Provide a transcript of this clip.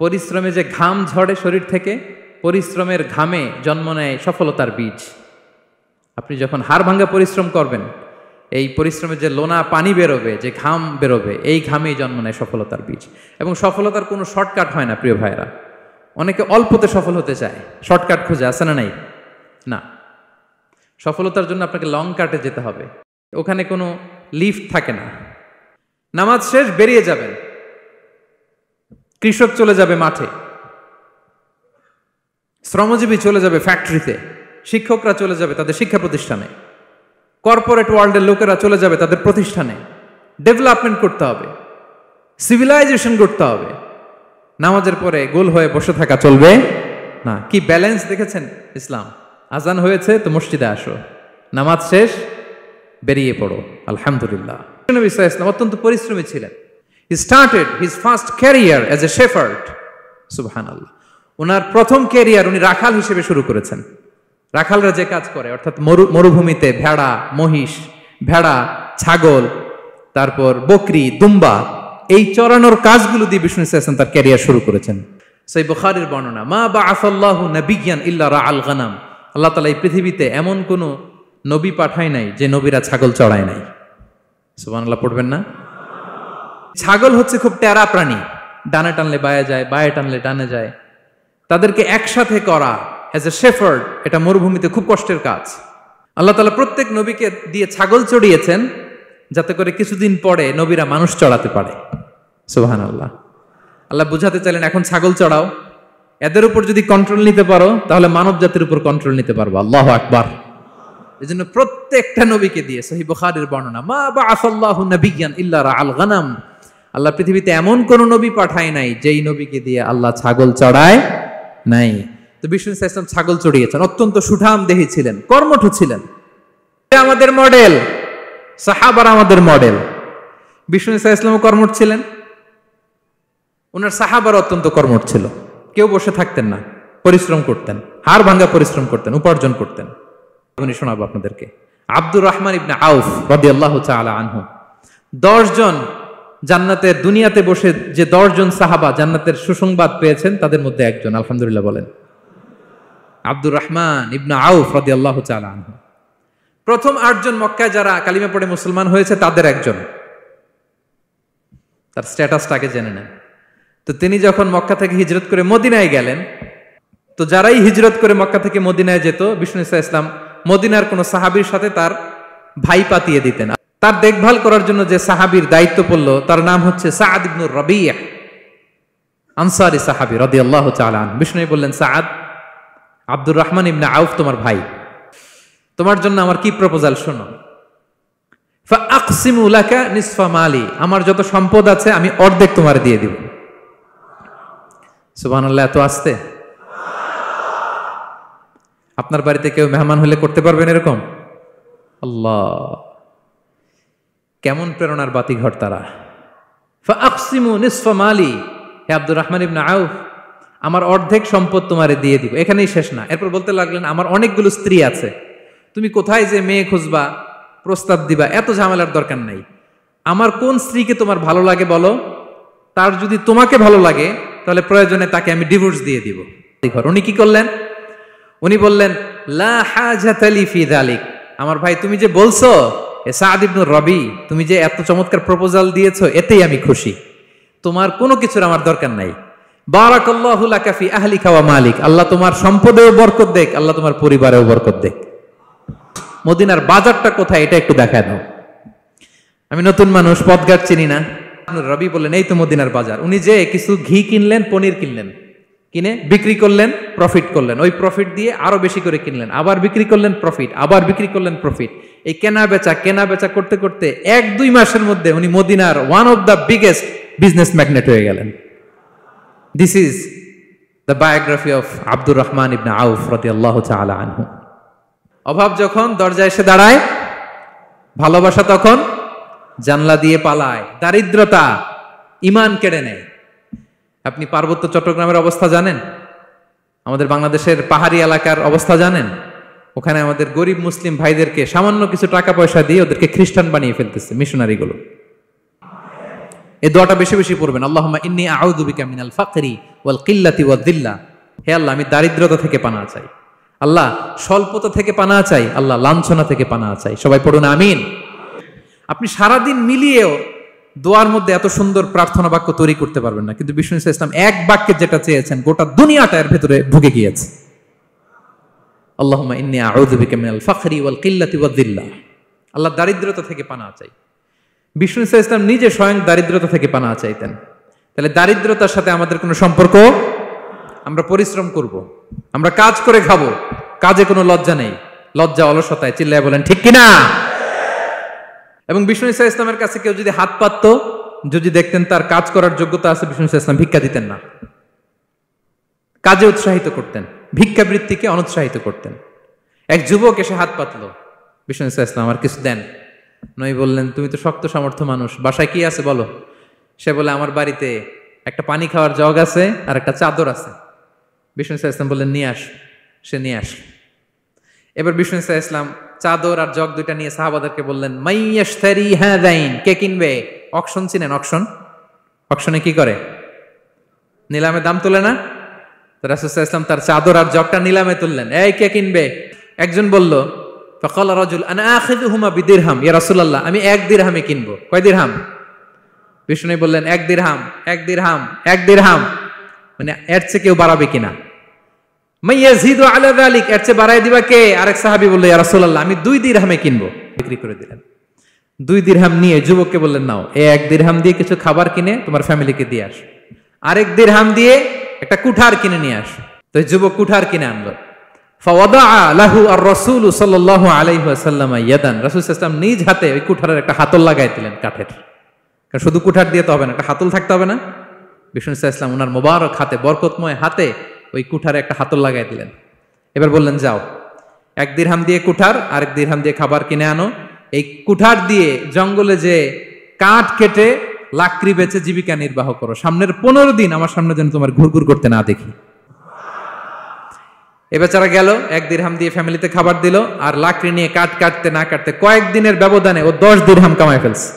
পরিশ্রমে যে ঘাম ঝরে শরীর থেকে, পরিশ্রমের ঘামে জন্ম নেয় সফলতার বীজ। আপনি যখন হাড় ভাঙ্গা পরিশ্রম করবেন, এই পরিশ্রমে যে লোনা পানি বেরোবে, যে ঘাম বেরোবে, এই ঘামেই জন্ম নেয় সফলতার বীজ। এবং সফলতার কোনো শর্টকাট হয় না প্রিয় ভাইরা। অনেকে অল্পতে সফল হতে চায়, শর্টকাট খুঁজে, আছে না নাই? না, সফলতার জন্য আপনাকে লং কাটে যেতে হবে। ওখানে কোনো লিফট থাকে না। নামাজ শেষ বেরিয়ে যাবেন, কৃষক চলে যাবে মাঠে, শ্রমজীবী চলে যাবে ফ্যাক্টরিতে, শিক্ষকরা চলে যাবে তাদের শিক্ষা প্রতিষ্ঠানে, কর্পোরেট ওয়ার্ল্ডের লোকেরা চলে যাবে তাদের প্রতিষ্ঠানে। ডেভেলপমেন্ট করতে হবে, সিভিলাইজেশন করতে হবে। নামাজের পরে গোল হয়ে বসে থাকা চলবে না। কি ব্যালেন্স দেখেছেন ইসলাম? আজান হয়েছে তো মসজিদে আসো, নামাজ শেষ বেরিয়ে পড়ো। আলহামদুলিল্লাহ। নবী সাল্লাল্লাহু আলাইহি ওয়াসাল্লাম অত্যন্ত পরিশ্রমী ছিলেন। He started his first career as a shepherd. সুবহানাল্লাহ। ওনার প্রথম ক্যারিয়ার উনি রাখাল হিসেবে শুরু করেছেন। রাখালরা যে কাজ করে, অর্থাৎ মরুভূমিতে ভেড়া, মহিষ, ভেড়া, ছাগল, তারপর বকরি, দুম্বা, এই চরানোর কাজগুলো দিয়ে বিষ্ণু সাল্লাল্লাহু তার ক্যারিয়ার শুরু করেছেন। সহিহ বুখারীর বর্ণনা, মা বাআসাল্লাহু নাবিয়্যান ইল্লা রাআল গানাম। আল্লাহ তাআলা এই পৃথিবীতে এমন কোন নবী পাঠায় নাই যে নবীরা ছাগল চড়ায় নাই। সুবহানাল্লাহ পড়বেন না? ছাগল হচ্ছে খুব টেরা প্রাণী, ডানে টানলে বায়ে যায়, বায়ে টানলে ডানে যায়। তাদেরকে একসাথে করা অ্যাজ এ শেফার্ড, এটা মরুভূমিতে খুব কষ্টের কাজ। আল্লাহ তাআলা প্রত্যেক নবীকে দিয়ে ছাগল চড়িয়েছেন যাতে করে কিছুদিন পরে নবীরা মানুষ চড়াতে পারে। সুবহানাল্লাহ। আল্লাহ বুঝাতে চাইলেন এখন ছাগল চড়াও, এদের উপর যদি কন্ট্রোল নিতে পারো তাহলে মানব জাতির উপর কন্ট্রোল নিতে পারবো। আল্লাহু আকবার। এই জন্য প্রত্যেকটা নবীকে দিয়ে, সহিহ বুখারীর বর্ণনা, মা বাআসাল্লাহু নাবিয়্যান ইল্লা রাআল গানাম। আল্লাহ পৃথিবীতে এমন কোন নবী পাঠায় নাই যেই নবীকে দিয়ে আল্লাহ ছাগল চড়ায় নাই। তো বিষ্ণু সাল্লাল্লাহু আলাইহি ওয়াসাল্লাম ছাগল চড়িয়েছেন, অত্যন্ত সুঠাম দেহী ছিলেন, কর্মঠ ছিলেন। আমাদের মডেল, সাহাবারা আমাদের মডেল। বিষ্ণু সাল্লাল্লাহু আলাইহি ওয়াসাল্লাম কর্মঠ ছিলেন, ওনার সাহাবারা অত্যন্ত কর্মঠ ছিল। কেউ বসে থাকতেন না, পরিশ্রম করতেন, হাড় ভাঙ্গা পরিশ্রম করতেন, উপার্জন করতেন। আমি শোনাবো আপনাদেরকে। আব্দুর রহমান ইবনে আউফ রাদিয়াল্লাহু তাআলা আনহু, 10 জন জান্নাতের দুনিয়াতে বসে যে 10 জন সাহাবা জান্নাতের সুসংবাদ পেয়েছেন তাদের মধ্যে একজন। আলহামদুলিল্লাহ বলেন। আব্দুর রহমান ইবনে আউফ রাদিয়াল্লাহু তাআলা আনহু প্রথম 8 জন মক্কায় যারা কালিমা পড়ে মুসলমান হয়েছে তাদের একজন। তার স্ট্যাটাসটাকে জেনে নেন। তো তিনি যখন মক্কা থেকে হিজরত করে মদিনায় গেলেন, তো যারাই হিজরত করে মক্কা থেকে মদিনায় যেত, বিষ্ণু সাল্লাল্লাহু আলাইহি ওয়াসাল্লাম মদিনার কোন সাহাবীর সাথে তার ভাই পাতিয়ে দিতেন। তার দেখভাল করার জন্য যে সাহাবীর দায়িত্ব পড়ল তার নাম হচ্ছে সাআদ ইবনে রাবিয়া, আনসারী সাহাবী রাদিয়াল্লাহু তাআলা আনহু। বিষ্ণু বললেন, সাআদ, আব্দুর রহমান ইবনে আউফ তোমার ভাই, তোমার জন্য আমার কি প্রপোজাল শোনো। ফাআকসিমু লাকা নিসফা মালি, আমার যত সম্পদ আছে আমি অর্ধেক তোমার দিয়ে দিব। সুবহানাল্লাহ। এত আসতে আপনার বাড়িতে কেউ মেহমান হলে করতে পারবেন এরকম? আল্লাহ, কেমন প্রেরণার বাতিঘর তারা। ফাআকসিমু নিসফা মালি, হে আব্দুর রহমান ইবনে আউফ, আমার অর্ধেক সম্পদ তোমারে দিয়ে দিব। এখানেই শেষ না, এরপর বলতে লাগলেন, আমার অনেকগুলো স্ত্রী আছে, তুমি কোথায় যে মেয়ে খুঁজবা, প্রস্তাব দিবা, এত ঝামেলার দরকার নাই। আমার কোন স্ত্রীকে তোমার ভালো লাগে বলো, তার যদি তোমাকে ভালো লাগে তাহলে প্রয়োজনে তাকে আমি ডিভোর্স দিয়ে দিব। উনি কি করলেন? উনি বললেন, লা হাজাতা লি ফি যালিক, আমার ভাই তুমি যে বলছো, এ সাআদ ইবনে রবি, তুমি যে এত চমৎকার প্রপোজাল দিয়েছো, এতেই আমি খুশি, তোমার কোনো কিছুর আমার দরকার নাই। বারাকাল্লাহু লাকা ফি আহলিকা ওয়া মালিক, আল্লাহ তোমার সম্পদেও বরকত দেখ, আল্লাহ তোমার পরিবারেও বরকত দেখ। মদিনার বাজারটা কোথায় এটা একটু দেখায় দাও। আমি নতুন মানুষ, পথঘাট চিনি না। রবি বললেন, এই তো মদিনার বাজার। উনি যে কিছু ঘি কিনলেন, পনির কিনলেন, কিনে বিক্রি করলেন, প্রফিট করলেন। ওই প্রফিট দিয়ে আরো বেশি করে কিনলেন, আবার বিক্রি করলেন, প্রফিট, আবার বিক্রি করলেন, প্রফিট। এই কেনা বেচা করতে করতে 1-2 মাসের মধ্যে উনি মদিনার one of the biggest business magnate হয়ে গেলেন। This is the biography of Abdur Rahman ibne Auf রাদিয়াল্লাহু তাআলা আনহু। অভাব যখন দরজায় এসে দাঁড়ায়, ভালোবাসা তখন জানলা দিয়ে পালায়। দারিদ্রতা ঈমান কেড়ে নেয়। আপনি পার্বত্য চট্টগ্রামের অবস্থা জানেন? আমাদের বাংলাদেশের পাহাড়ি এলাকার অবস্থা জানেন? ওখানে আমাদের গরিব মুসলিম ভাইদেরকে সামান্য কিছু টাকা পয়সা দিয়ে ওদেরকে খ্রিস্টান বানিয়ে ফেলতেছে মিশনারিগুলো। এই দোয়াটা বেশি বেশি পড়বেন, আল্লাহুম্মা ইন্নী আউযু বিকা মিনাল ফাকরি ওয়াল কিল্লাতি ওয়াদ-দিল্লা। হে আল্লাহ, আমি দারিদ্রতা থেকে পানাহ চাই। আল্লাহ, স্বল্পতা থেকে পানাহ চাই। আল্লাহ, লাঞ্ছনা থেকে পানাহ চাই। সবাই পড়ুন আমিন। আপনি সারাদিন মিলিয়েও দোয়ার মধ্যে এত সুন্দর প্রার্থনা বাক্য তৈরি করতে পারবেন না, কিন্তু বিষ্ণু ইসলাম এক বাক্যে যেটা চেয়েছেন গোটা দুনিয়াটা এর ভেতরে ঢুকে গিয়েছে। আল্লাহুম্মা ইন্নী আউযু বিকা মিনাল ফাকরি ওয়াল কিল্লাতি ওয়াদ-দিল্লা। আল্লাহ, দারিদ্রতা থেকে পানাহ চাই। বিষ্ণু ইসলাম নিজে স্বয়ং দারিদ্রতা থেকে পানাহ চাইতেন। তাহলে দারিদ্রতার সাথে আমাদের কোনো সম্পর্ক? আমরা পরিশ্রম করব, আমরা কাজ করে খাবো, কাজে কোনো লজ্জা নেই, লজ্জা অলসতায়। চিল্লায় বলেন ঠিক কিনা? এবং বিষ্ণু ইসলামের কাছে কেউ যদি হাত পাতত, যদি দেখতেন তার কাজ করার যোগ্যতা আছে, বিষ্ণু ইসলাম ভিক্ষা দিতেন না, কাজে উৎসাহিত করতেন, ভিক্ষাবৃত্তিকে অনুৎসাহিত করতেন। এক যুবক এসে হাত পাতলো, বিষ্ণু ইসলাম আমার কিছু দেন। নবী বললেন, তুমি তো শক্ত সামর্থ্য মানুষ, বাসায় কি আছে বলো? সে বলে, আমার বাড়িতে একটা পানি খাওয়ার জগ আছে আর একটা চাদর আছে। বিষ্ণু ইসলাম বললেন, নিয়ে আস। সে নিয়ে আস। এবার বিষ্ণু ইসলাম চাদর আর জগ দুইটা নিয়ে সাহাবাদেরকে বললেন, মাইয়াশতারি হাযাইন, কে কিনবে? অকশন চিনেন? অকশন, অকশনে কি করে? নিলামে দাম তোলে না? তো রাসূল সাল্লাল্লাহু আলাইহি ওয়াসাল্লাম তার চাদর আর জগটা নিলামে তুললেন। এই কে কিনবে? একজন বলল, ফাকালা রাজুল আনা আখিযুহুমা বিদিরহাম, ইয়া রাসূলুল্লাহ, আমি 1 দিরহামে কিনবো। কয় দিরহাম? বিষ্ণু বললেন 1 দিরহাম, 1 দিরহাম, 1 দিরহাম। মানে এর চেয়ে কেউ বাড়াবে কিনা? মাইয়াজিদু আলা যালিক, এর চেয়ে বাড়ায় দিবা কে? আরেক সাহাবী বলল, ইয়া রাসূলুল্লাহ, আমি 2 দিরহামে কিনবো। বিক্রি করে দিলেন। 2 দিরহাম নিয়ে যুবককে বললেন, নাও, এই 1 দিরহাম দিয়ে কিছু খাবার কিনে তোমার ফ্যামিলিকে দিয়ে আস। আরেক দিরহাম দিয়ে একটা কুঠার কিনে নিয়ে আস। তো যুবক কুঠার কিনে আনলো। ফাওয়াদাআ লাহু আর-রাসূল সাল্লাল্লাহু আলাইহি ওয়াসাল্লাম ইয়াদান, রাসূল সাল্লাল্লাহু আলাইহি ওয়াসাল্লাম নিজ হাতে ওই কুঠারের একটা হাতল লাগাই দিলেন কাঠের। কারণ শুধু কুঠার দিয়ে তো হবে না, একটা হাতল থাকতে হবে না? বিষ্ণু সাল্লাল্লাহু আলাইহি ওয়াসাল্লাম ওনার মোবারক হাতে, বরকতময় হাতে ওই কুঠারে একটা হাতল লাগাই দিলেন। এবার বললেন, যাও, 1 দিরহাম দিয়ে কুঠার, আরেক দিরহাম দিয়ে খাবার কিনে আনো। এই কুঠার দিয়ে জঙ্গলে যে কাঠ কেটে লাকড়ি বেচে জীবিকা নির্বাহ করো। সামনের 15 দিন আমার সামনে যেন তোমার ঘুরঘুর করতে না দেখি। এ বেচারা গেল, 1 দিরহাম দিয়ে ফ্যামিলিতে খাবার দিল, আর লাকড়ি নিয়ে কাঠ কাটতে না কাটতে কয়েকদিনের ব্যবধানে ও 10 দিরহাম কামায় ফেলছে।